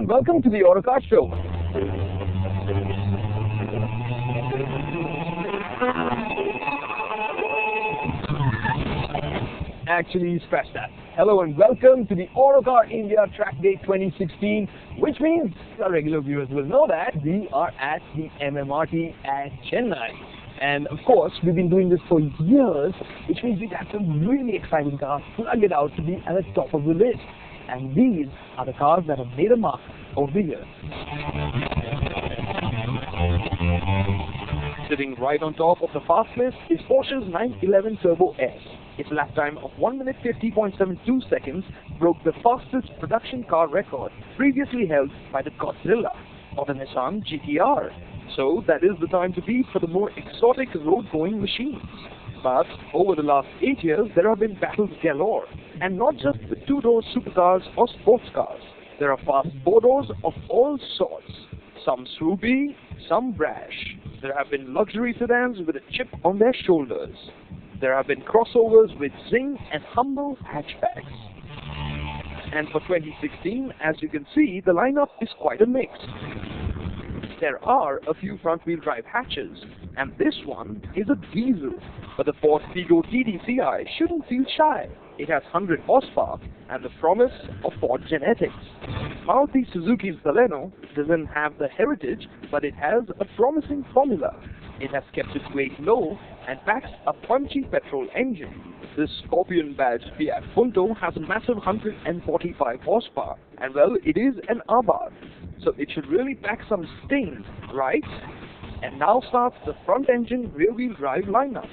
and welcome to the Autocar Show. Actually, scratch that. Hello and welcome to the Autocar India Track Day 2016, which means our regular viewers will know that we are at the MMRT at Chennai. And of course, we've been doing this for years, which means we've had some really exciting cars plugged out to be at the top of the list. And these are the cars that have made a mark over the years. Sitting right on top of the fast list is Porsche's 911 Turbo S. Its lap time of 1 minute 50.72 seconds broke the fastest production car record previously held by the Godzilla or the Nissan GT-R. So that is the time to beat for the more exotic road-going machines. But over the last 8 years, there have been battles galore, and not just the two-door supercars or sports cars. There are fast four-doors of all sorts, some swoopy, some brash. There have been luxury sedans with a chip on their shoulders. There have been crossovers with zing and humble hatchbacks. And for 2016, as you can see, the lineup is quite a mix. There are a few front-wheel drive hatches, and this one is a diesel. But the Ford Figo TDCi shouldn't feel shy. It has 100 horsepower and the promise of Ford genetics. Maruti Suzuki's Baleno doesn't have the heritage, but it has a promising formula. It has kept its weight low and packs a punchy petrol engine. This Scorpion-badged Fiat Punto has a massive 145 horsepower, and well, it is an Abarth, so it should really pack some sting, right? And now starts the front-engine rear-wheel drive lineup.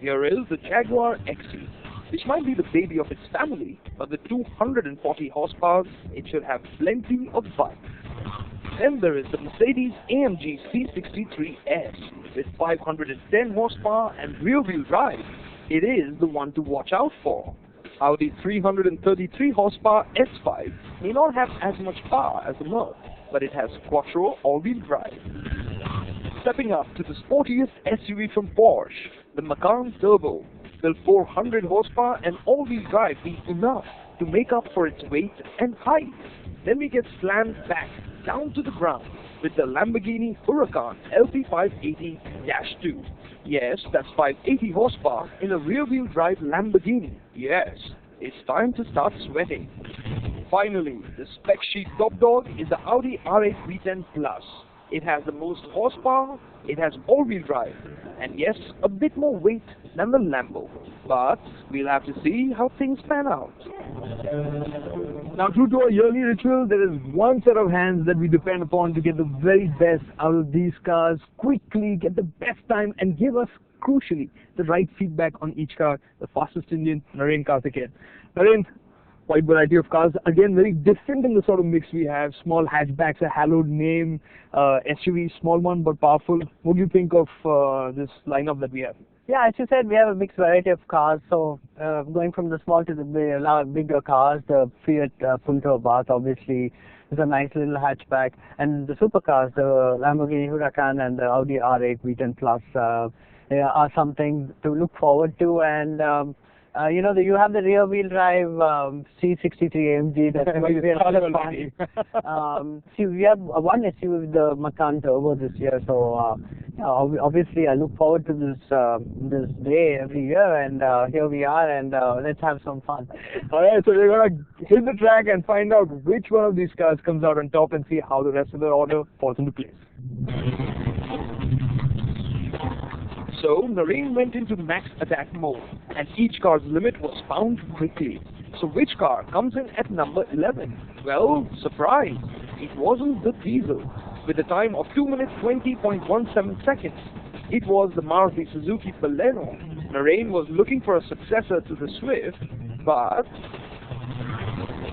Here is the Jaguar XE, which might be the baby of its family, but with 240 horsepower, it should have plenty of bite. Then there is the Mercedes-AMG C63S with 510 horsepower and rear-wheel drive. It is the one to watch out for. Audi 333 horsepower S5 may not have as much power as the Merc, but it has quattro all-wheel drive. Stepping up to the sportiest SUV from Porsche, the Macan Turbo. Will 400 horsepower and all-wheel drive be enough to make up for its weight and height? Then we get slammed back down to the ground with the Lamborghini Huracan LP580-2. Yes, that's 580 horsepower in a rear-wheel drive Lamborghini. Yes, it's time to start sweating. Finally, the spec sheet top dog is the Audi R8 V10 Plus. It has the most horsepower, it has all-wheel drive, and yes, a bit more weight than the Lambo. But we'll have to see how things pan out. Now, true to our yearly ritual, there is one set of hands that we depend upon to get the very best out of these cars, quickly get the best time, and give us, crucially, the right feedback on each car, the fastest Indian, Naren Karthikeyan. Naren, wide variety of cars, again very different in the sort of mix we have. Small hatchbacks, a hallowed name, SUV, small one but powerful. What do you think of this lineup that we have? Yeah, as you said, we have a mixed variety of cars. So going from the small to the bigger cars, the Fiat Punto Abarth obviously is a nice little hatchback, and the supercars, the Lamborghini Huracan and the Audi R8 V10 Plus are something to look forward to. And you know, you have the rear-wheel drive C63 AMG. That's going to be a lot of fun. See, we have one SUV with the Macan Turbo this year, so obviously I look forward to this day every year, and here we are, and let's have some fun. All right, so we're gonna hit the track and find out which one of these cars comes out on top, and see how the rest of the order falls into place. So, Naren went into max attack mode, and each car's limit was found quickly. So which car comes in at number 11? Well, surprise! It wasn't the diesel. With a time of 2 minutes 20.17 seconds, it was the Maruti Suzuki Baleno. Naren was looking for a successor to the Swift, but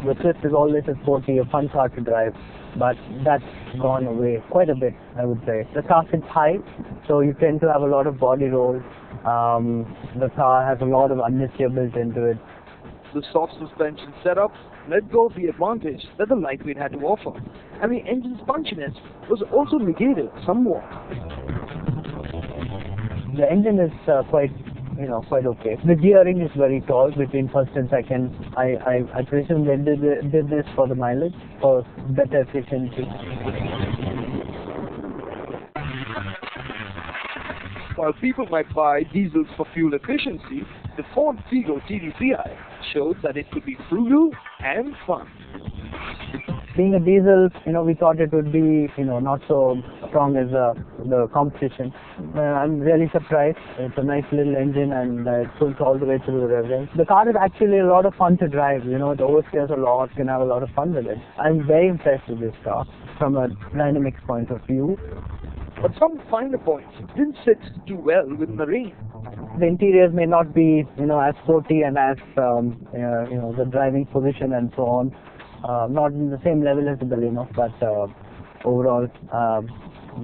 the Swift is always a sporty, a fun car to drive. But that's gone away quite a bit, I would say. The car sits high, so you tend to have a lot of body roll. The car has a lot of understeer built into it. The soft suspension setup let go of the advantage that the lightweight had to offer, and the engine's punchiness was also negated somewhat. The engine is quite quite okay. The gearing is very tall between first and second. I presume they did this for the mileage, for better efficiency. While people might buy diesels for fuel efficiency, the Ford Figo TDCi shows that it could be frugal and fun. Being a diesel, we thought it would be, not so strong as the competition. I'm really surprised. It's a nice little engine and it pulls all the way through the rev. The car is actually a lot of fun to drive. It oversteers a lot. You can have a lot of fun with it. I'm very impressed with this car from a dynamics point of view. But some finer points didn't sit too well with Marine. The interiors may not be, as sporty and as, the driving position and so on. Not in the same level as the Baleno, but overall,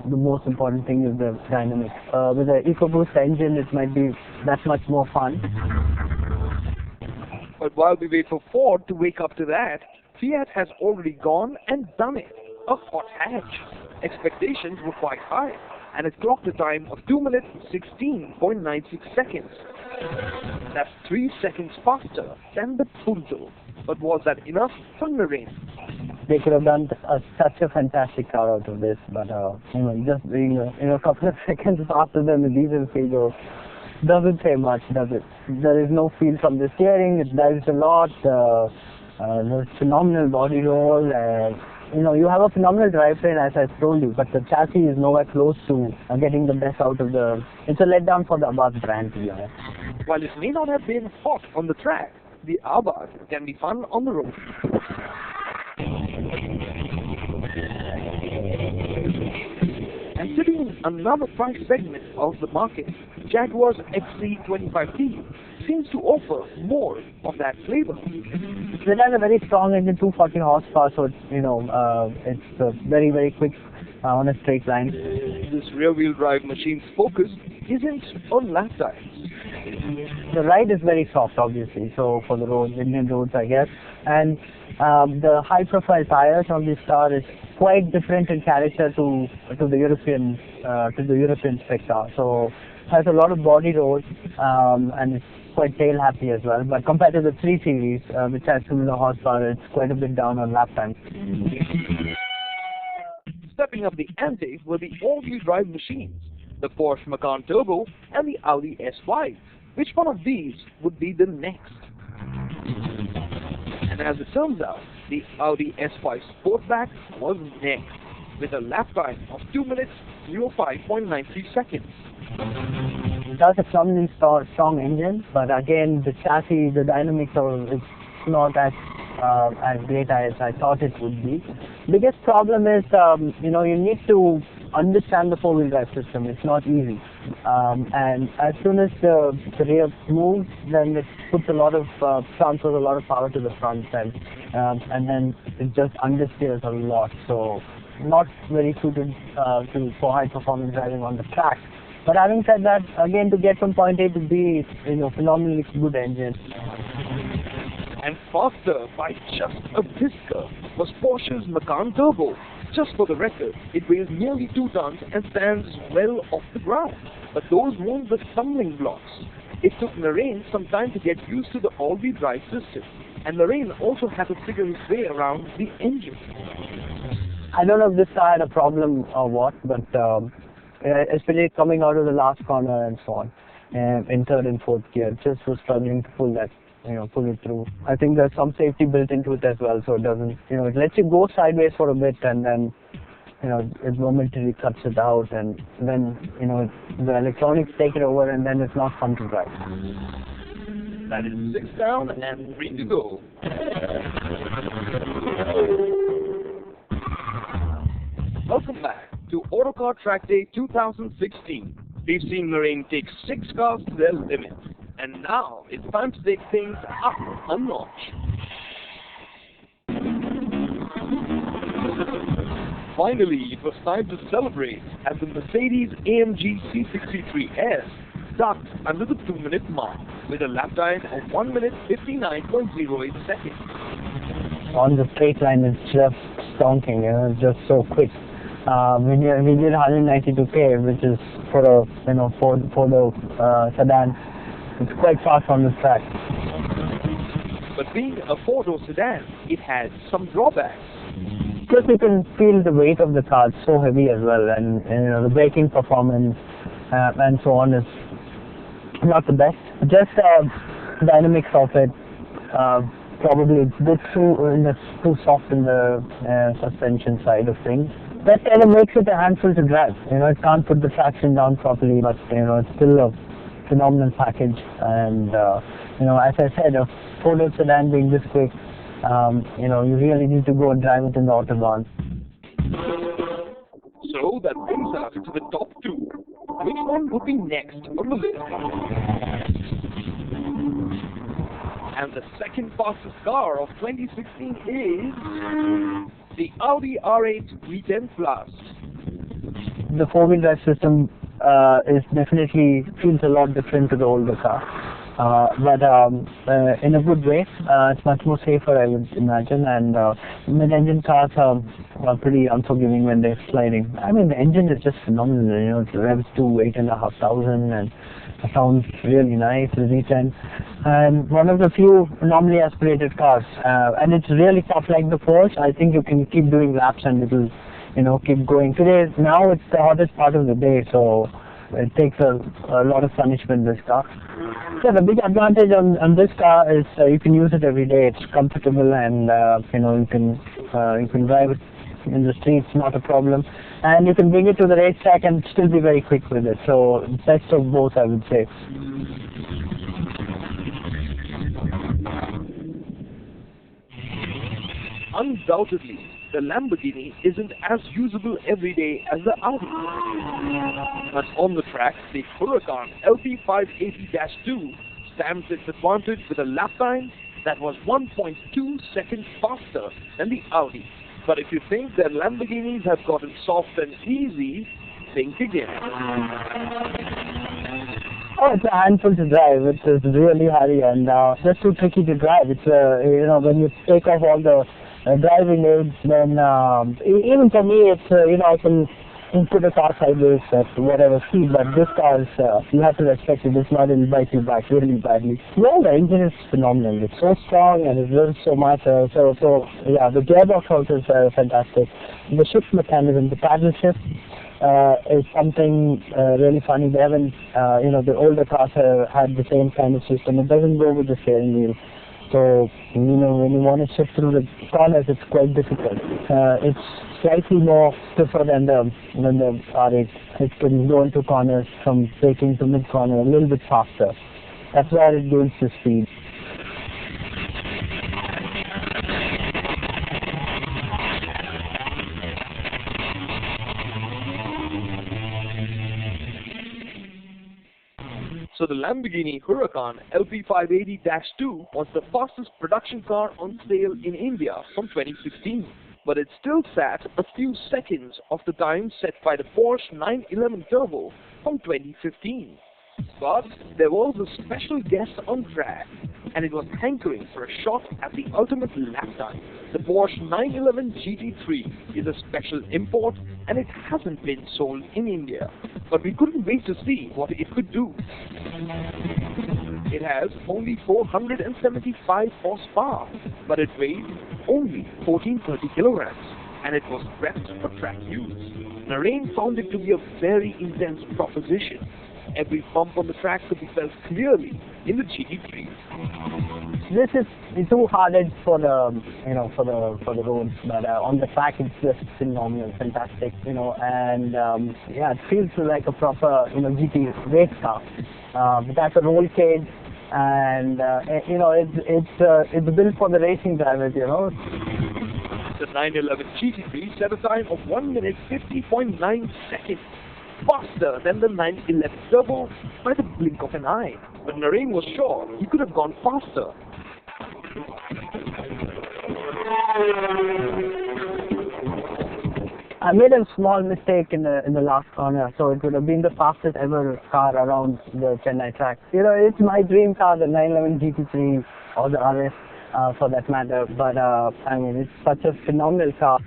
the most important thing is the dynamics. With the EcoBoost engine, it might be that much more fun. But while we wait for Ford to wake up to that, Fiat has already gone and done it. A hot hatch. Expectations were quite high, and it clocked a time of 2 minutes 16.96 seconds. That's 3 seconds faster than the Punto. But was that enough for Marine? They could have done such a fantastic car out of this, but just being a couple of seconds faster than the diesel Figo doesn't say much, does it? There is no feel from the steering. It drives a lot. There's phenomenal body roll. You have a phenomenal drivetrain, as I told you, but the chassis is nowhere close to getting the best out of the. It's a letdown for the Abarth brand, to be honest. While it may not have been hot on the track, the Abarth can be fun on the road. And sitting in another price segment of the market, Jaguar's XC25T seems to offer more of that flavor. It has a very strong engine, 240 horsepower, so it's very, very quick on a straight line. This rear-wheel drive machine's focus isn't on lap times. The ride is very soft, obviously, so for the roads, Indian roads, I guess. And the high-profile tires on this car is quite different in character to the European spec car. So it has a lot of body roll, and it's quite tail happy as well. But compared to the 3 Series, which has similar horsepower, it's quite a bit down on lap time. Stepping up the ante were the all-wheel drive machines, the Porsche Macan Turbo and the Audi S5. Which one of these would be the next? And as it turns out, the Audi S5 Sportback was next, with a lap time of 2 minutes 05.93 seconds. It has a phenomenally strong engine, but again, the chassis, the dynamics it's not as great as I thought it would be. Biggest problem is, you need to understand the four-wheel drive system. It's not easy. And as soon as the rear moves, then it puts transfers a lot of power to the front end, and then it just understeers a lot. So not very suited for high-performance driving on the track. But having said that, again, to get from point A to B, phenomenally good engine. And faster by just a whisker was Porsche's Macan Turbo. Just for the record, it weighs nearly 2 tons and stands well off the ground. But those weren't the stumbling blocks. It took Lorraine some time to get used to the all-wheel drive system. And Lorraine also had to figure his way around the engine. I don't know if this car had a problem or what, but especially coming out of the last corner and so on, in third and fourth gear, just was struggling to pull it through. I think there's some safety built into it as well, so it doesn't, it lets you go sideways for a bit and then, it momentarily cuts it out, and then, the electronics take it over and then it's not fun to drive. That is 6 down and 3 to go. Welcome back to Autocar Track Day 2016. We've seen Lorraine take 6 cars to their limit. And now it's time to take things up a notch. Finally, it was time to celebrate as the Mercedes-AMG C63S ducked under the 2-minute mark with a lap time of 1 minute 59.08 seconds. On the straight line, it's just stonking, it's just so quick. We did 192k, which is for the sedan. it's quite fast on this track. But being a four-door sedan, it has some drawbacks. Plus, you can feel the weight of the car; it's so heavy as well, and you know the braking performance and so on is not the best. Just dynamics of it, probably it's a bit too soft in the suspension side of things. That kind of makes it a handful to drive. You know, it can't put the traction down properly, but you know, it's still a phenomenal package. And you know, as I said, a four-door sedan being this quick, you know, you really need to go and drive it in the Autobahn. So that brings us to the top two. Which one would be next on the list? And the second fastest car of 2016 is the Audi R8 V10 Plus. The four-wheel drive system is definitely feels a lot different to the older car, but in a good way. It's much more safer, I would imagine, and mid-engine cars are pretty unforgiving when they're sliding. I mean, the engine is just phenomenal. You know, it revs to 8,500 and it sounds really nice, the V10. And one of the few normally aspirated cars, and it's really tough like the Porsche. I think you can keep doing laps and it will, you know, keep going. Now it's the hottest part of the day, so it takes a lot of punishment, this car. So the big advantage on this car is you can use it every day. It's comfortable, and you know, you can drive it in the streets, not a problem. And you can bring it to the racetrack and still be very quick with it. So best of both, I would say. Undoubtedly, the Lamborghini isn't as usable every day as the Audi. But on the track, the Huracan LP580-2 stamps its advantage with a lap time that was 1.2 seconds faster than the Audi. But if you think that Lamborghinis have gotten soft and easy, think again. Oh, it's a handful to drive. It's really hairy and just too tricky to drive. It's you know, when you take off all the driving aids, then even for me, it's you know, I can put a car sideways at whatever speed, but this car is you have to respect it. It's not, it'll bite you back really badly. Well, the engine is phenomenal. It's so strong and it does so much. So yeah, the gearbox also is fantastic. The shift mechanism, the paddle shift, is something really funny. They haven't, you know, the older cars have had the same kind of system. It doesn't go with the steering wheel. So, you know, when you want to shift through the corners, it's quite difficult. It's slightly more stiffer than the R8. It can go into corners from braking to mid-corner a little bit faster. That's where it gains the speed. So the Lamborghini Huracan LP580-2 was the fastest production car on sale in India from 2016. But it still sat a few seconds off the time set by the Porsche 911 Turbo from 2015. But there was a special guest on track, and it was hankering for a shot at the ultimate lap time. The Porsche 911 GT3 is a special import, and it hasn't been sold in India. But we couldn't wait to see what it could do. It has only 475 horsepower, but it weighs only 1430 kilograms, and it was prepped for track use. Narain found it to be a very intense proposition. Every bump on the track could be felt clearly in the GT3. This is too hard for the, you know, for the roads, but on the track it's just phenomenal, fantastic, you know, and yeah, it feels like a proper, you know, GT race car. It has a roll cage, and you know, it's built for the racing drivers, you know. The 911 GT3 set a time of 1 minute 50.9 seconds. Faster than the 911 Turbo by the blink of an eye. But Narain was sure he could have gone faster. I made a small mistake in the last corner, so it would have been the fastest ever car around the Chennai track. You know, it's my dream car, the 911 GT3 or the RS for that matter. But I mean, it's such a phenomenal car.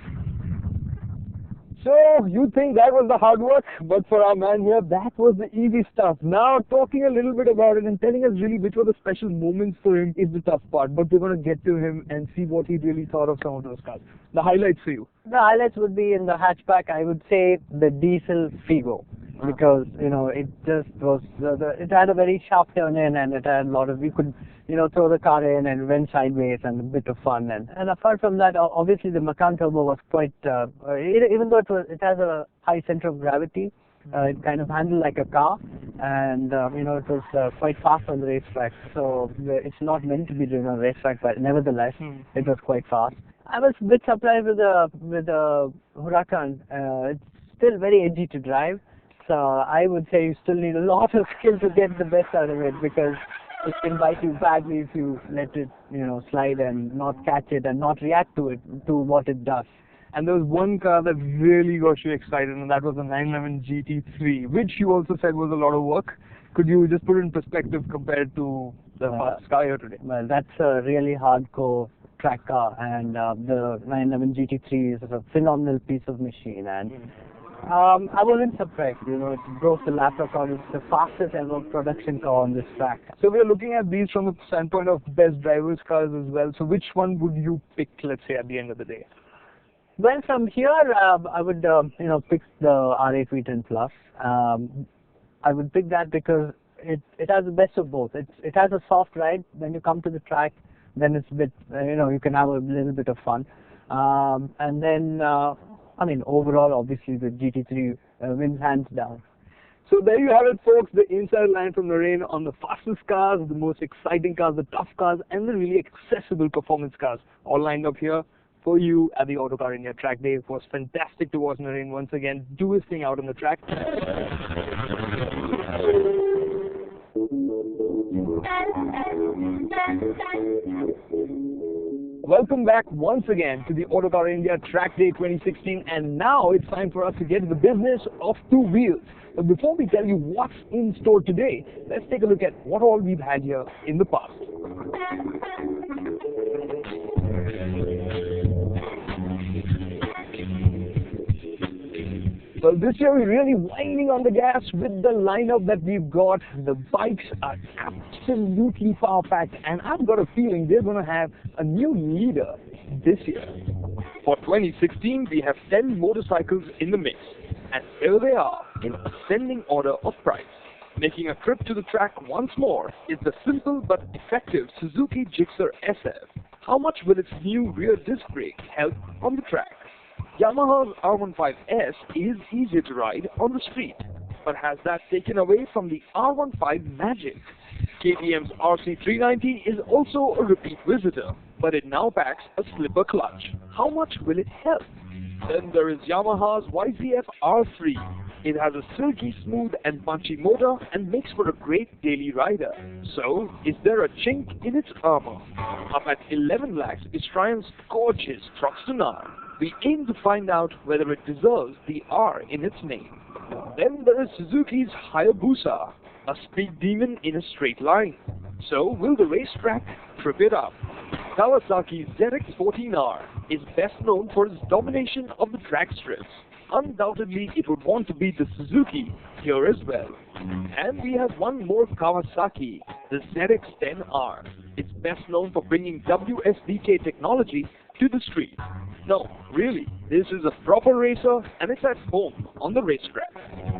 So, you think that was the hard work, but for our man here, that was the easy stuff. Now, talking a little bit about it and telling us really which were the special moments for him is the tough part, but we're going to get to him and see what he really thought of some of those cars. The highlights for you. The highlights would be in the hatchback, I would say the diesel Figo. Because, you know, it just was, it had a very sharp turn in, and it had a lot of, you could, you know, throw the car in and went sideways, and a bit of fun. And apart from that, obviously the Macan Turbo was quite, even though it has a high center of gravity, it kind of handled like a car, and, you know, it was quite fast on the racetrack. So it's not meant to be driven on a racetrack, but nevertheless, it was quite fast. I was a bit surprised with the Huracan. It's still very edgy to drive. So I would say you still need a lot of skill to get the best out of it, because it can bite you badly if you let it, you know, slide and not catch it and not react to it, to what it does. And there was one car that really got you excited, and that was the 911 GT3, which you also said was a lot of work. Could you just put it in perspective compared to the fastest car here today? Well, that's a really hardcore track car, and the 911 GT3 is a phenomenal piece of machine. And I wasn't surprised, you know, it broke the lap record. It's the fastest ever production car on this track. So we are looking at these from the standpoint of best drivers cars as well. So which one would you pick, let's say, at the end of the day? Well, from here, I would, you know, pick the R8 V10 Plus. I would pick that because it has the best of both. It has a soft ride. When you come to the track, then it's a bit, you know, you can have a little bit of fun. And then, I mean, overall, obviously, the GT3 wins hands down. So there you have it, folks, the inside line from Narain on the fastest cars, the most exciting cars, the tough cars, and the really accessible performance cars, all lined up here for you at the Autocar India Track Day. It was fantastic to watch Narain once again do his thing out on the track. Welcome back once again to the Autocar India Track Day 2016, and now it's time for us to get to the business of two wheels. But before we tell you what's in store today, let's take a look at what all we've had here in the past. Well, this year we're really winding on the gas with the lineup that we've got. The bikes are absolutely power-packed, and I've got a feeling they're going to have a new leader this year. For 2016, we have 10 motorcycles in the mix, and here they are in ascending order of price. Making a trip to the track once more is the simple but effective Suzuki Gixxer SF. How much will its new rear disc brake help on the track? Yamaha's R15S is easier to ride on the street, but has that taken away from the R15 magic? KTM's RC390 is also a repeat visitor, but it now packs a slipper clutch. How much will it help? Then there is Yamaha's YZF R3. It has a silky smooth and punchy motor and makes for a great daily rider. So, is there a chink in its armor? Up at 11 lakhs is Triumph's gorgeous Truxton. We aim to find out whether it deserves the R in its name. Then there is Suzuki's Hayabusa, a speed demon in a straight line. So, will the racetrack trip it up? Kawasaki's ZX-14R is best known for its domination of the track strips. Undoubtedly, it would want to beat the Suzuki here as well. And we have one more Kawasaki, the ZX-10R. It's best known for bringing WSDK technology to the street. No, really, this is a proper racer, and it's at home on the racetrack.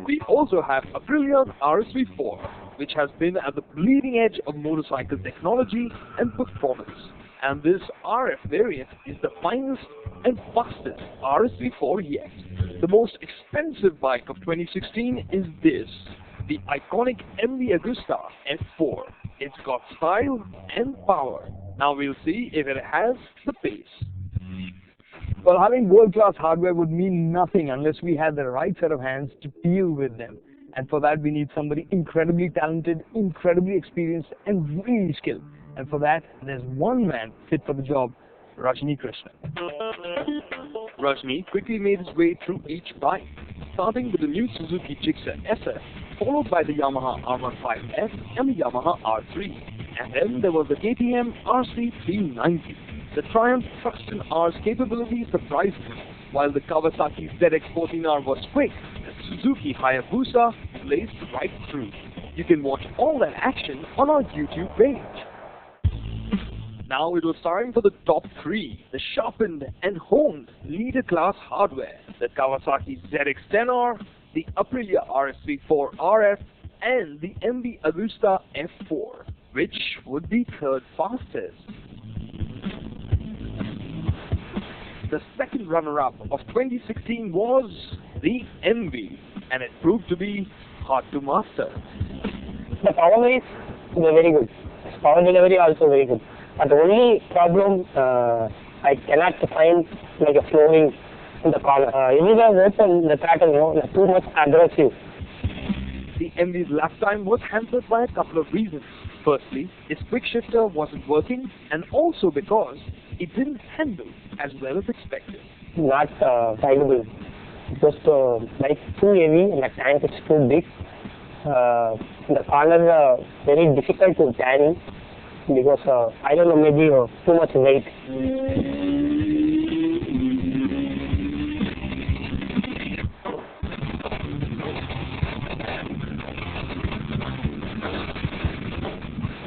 We also have a brilliant RSV4, which has been at the bleeding edge of motorcycle technology and performance. And this RF variant is the finest and fastest RSV4 yet. The most expensive bike of 2016 is this, the iconic MV Agusta F4. It's got style and power. Now we'll see if it has the pace. Well, having world-class hardware would mean nothing unless we had the right set of hands to deal with them. And for that, we need somebody incredibly talented, incredibly experienced, and really skilled. And for that, there's one man fit for the job, Rajni Krishnan. Rajni quickly made his way through each bike, starting with the new Suzuki Gixxer SF, followed by the Yamaha R15S and the Yamaha R3. And then there was the KTM RC390. The Triumph Truxton R's capability surprised him. While the Kawasaki ZX-14R was quick, the Suzuki Hayabusa blazed right through. You can watch all that action on our YouTube page. Now it was time for the top 3, the sharpened and honed leader-class hardware, the Kawasaki ZX-10R, the Aprilia RS34 RF, and the MV Agusta F4. Which would be third fastest? The second runner-up of 2016 was the MV, and it proved to be hard to master. The power is very good. Power delivery also very good. But the only problem, I cannot find like a flowing in the corner. Everywhere open, the track is too much aggressive. The MV's lap time was hampered by a couple of reasons. Firstly, its quick shifter wasn't working, and also because it didn't handle as well as expected. Not rideable. It was like too heavy, and the tank is too big. The corners are very difficult to carry because I don't know, maybe too much weight.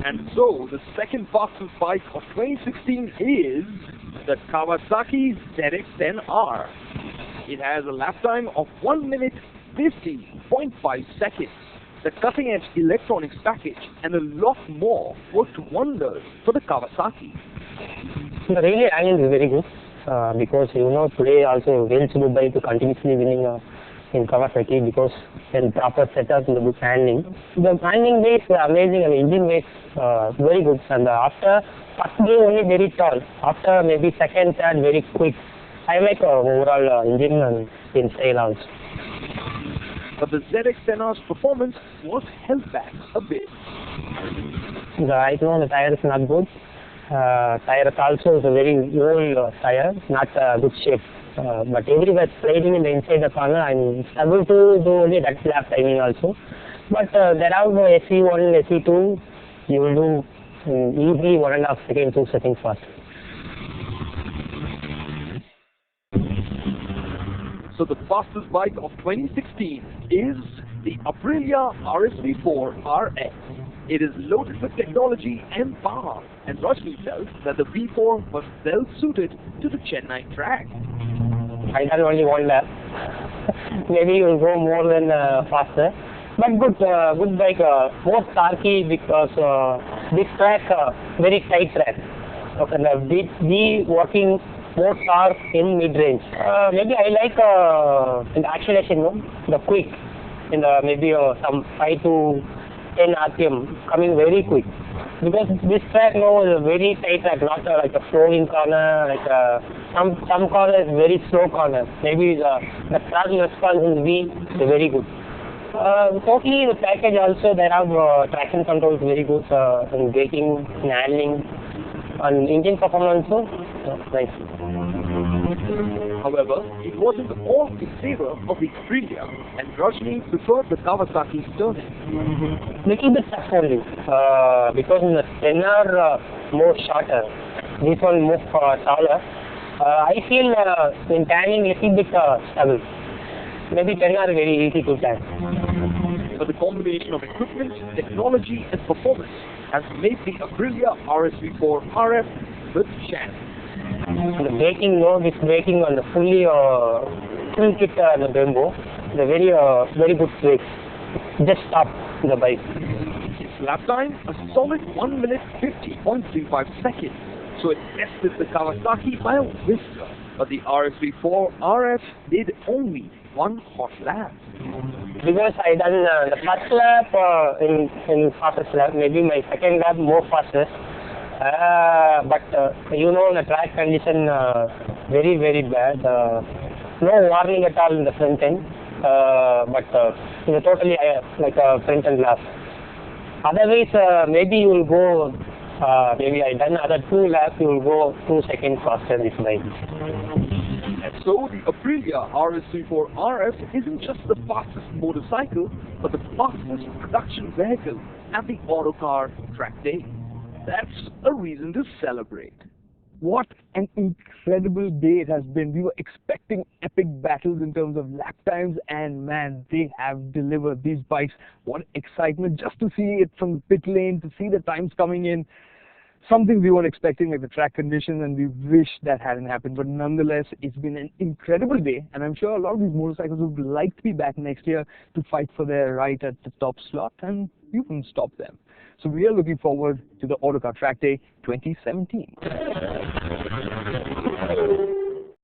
And so, the second fastest bike of 2016 is the Kawasaki ZX-10R. It has a lap time of 1 minute 50.5 seconds. The cutting-edge electronics package and a lot more worked wonders for the Kawasaki. The relay angle is very good because today also Wales Dubai to continuously winning in Kawasaki because then proper setup in the good handling. The handling base amazing and the engine base very good, and after first day only very tall, after maybe second, third very quick. I like overall engine and in style also. But the ZX-10R's performance was held back a bit. I know the tire is not good. Tire also is a very old tire, not good shape. But everywhere sliding in the inside the corner, I'm able to do only that lap timing also. But there are SE1 and SE2, you will do easily 1.5 seconds, 2 seconds fast. So the fastest bike of 2016 is the Aprilia RS34 RX. It is loaded with technology and power, and Rajni felt that the V4 was well suited to the Chennai track. I done only 1 lap. Maybe you will go more than faster. But good bike, more torquey because this track, very tight track. Okay, the working more torque in mid-range. Maybe I like in the acceleration, the quick, in the maybe some 5 to 10 RPM, coming very quick. Because this track now is a very tight track, not like a flowing corner, like some corner is very slow corner. Maybe the throttle response in V is very good. Totally the package also, there are traction controls very good, in braking, in handling, and engine performance also, nice. However, it wasn't all in favor of the Aprilia, and Rajni preferred the Kawasaki Sterling. Little bit tough only, because in the 10R more shorter, this one more taller. I feel in tanning little bit stable. Maybe 10R very easy to tan. But the combination of equipment, technology, and performance has made the Aprilia RS34 RF the champ. The braking, this braking on the fully full kit the Brembo, the very good brakes. Just stop the bike. Its lap time, a solid 1 minute 50.35 seconds. So it bested the Kawasaki by a whisker. But the RS34 RF did only 1 hot lap. Because I done the first lap in fastest lap, maybe my second lap more fastest. But the track condition very very bad. No warning at all in the front end. But totally like a front end glass. Otherwise, maybe you will go. Maybe I done other 2 laps. You will go 2 seconds faster this bike. And so the Aprilia RS34 RF isn't just the fastest motorcycle, but the fastest production vehicle at the Autocar Track Day. That's a reason to celebrate. What an incredible incredible day it has been. We were expecting epic battles in terms of lap times, and man, they have delivered. These bikes, what excitement just to see it from the pit lane, to see the times coming in. Something we weren't expecting, like the track conditions, and we wish that hadn't happened. But nonetheless, it's been an incredible day, and I'm sure a lot of these motorcycles would like to be back next year to fight for their right at the top slot, and you can stop them. So we are looking forward to the Autocar Track Day 2017.